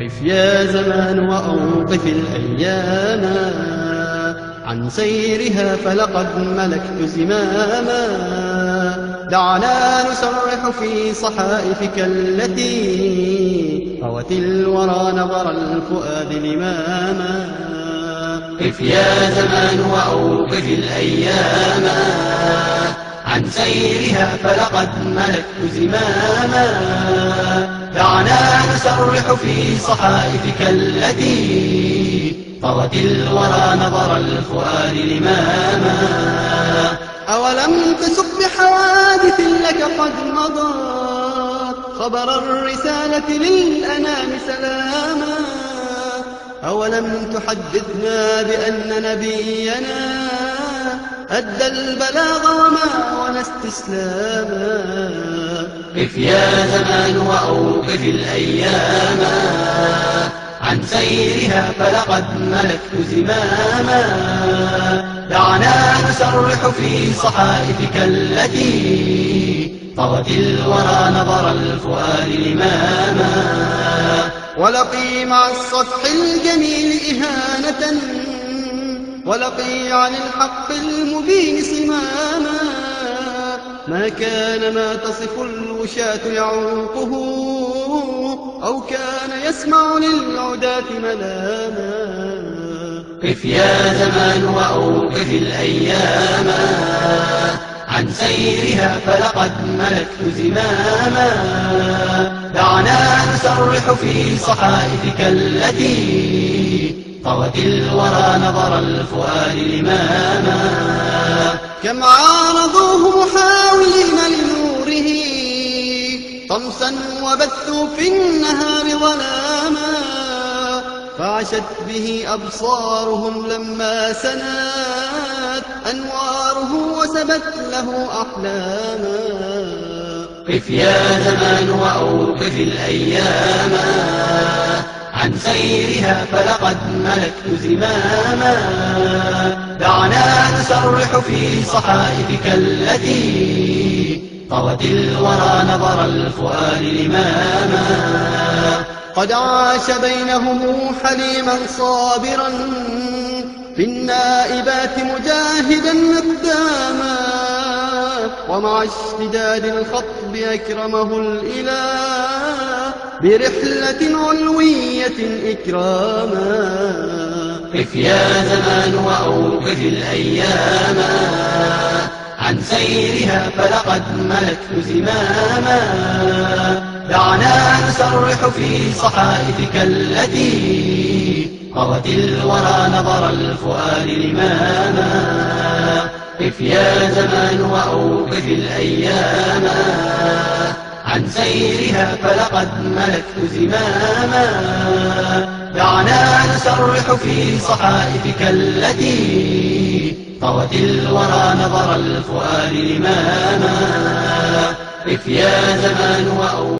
قف يا زمان وأوقف الأيام عن سيرها فلقد ملكت زماما. دعنا نسرح في صحائفك التي روت الورى نظر الفؤاد لماما. قف يا زمان وأوقف الأيام عن سيرها فلقد ملكت زماما. دعنا نسرح في صحائفك التي طوت الورى نظر الفؤاد لماما. أولم تسق بحوادث لك قد مضت خبر الرسالة للأنام سلاما. أولم تحدثنا بأن نبينا أدى البلاغ وما ولا استسلاما. قف يا زمان وأوقف الأيام عن سيرها فلقد ملكت زماما. دعنا نسرح في صحائفك التي طوت الورى نظر الفؤاد لماما. ولقي مع السطح الجميل إهانة ولقي عن الحق المبين صماما. ما كان ما تصف الوشاة يعوقه أو كان يسمع للعداة ملاما. قف يا زمان وأوقف الأيام عن سيرها فلقد ملكت زماما. دعنا نسرح في صحائفك التي طوت الورى نظر الفؤاد لماما. كم عارضوه محاولين لنوره طمسا وبثوا في النهار ظلاما. فعشت به أبصارهم لما سنات أنواره وسبت له أحلاما. قف يا زمان وأوقف الأيام عن سيرها فلقد ملكت زماما. دعنا نسرح في صحائفك التي طوت الورى نظر الفؤاد لماما. قد عاش بينهم حليما صابرا في النائبات مجاهدا مقداما. ومع اشتداد الخطب أكرمه الإله برحلة علوية إكراما. قف يا زمان وأوقف الأيام عن سيرها فلقد ملكت زماما. دعنا نسرح في صحائفك التي طوت الورى نظر الفؤاد لماما. قف يا زمان وأوقف الأيام عن سيرها فلقد ملكت زماما. دعنا نسرح في صحائفك التي طوت الورى نظر الفؤاد لماما. قف يا زمان وأوقف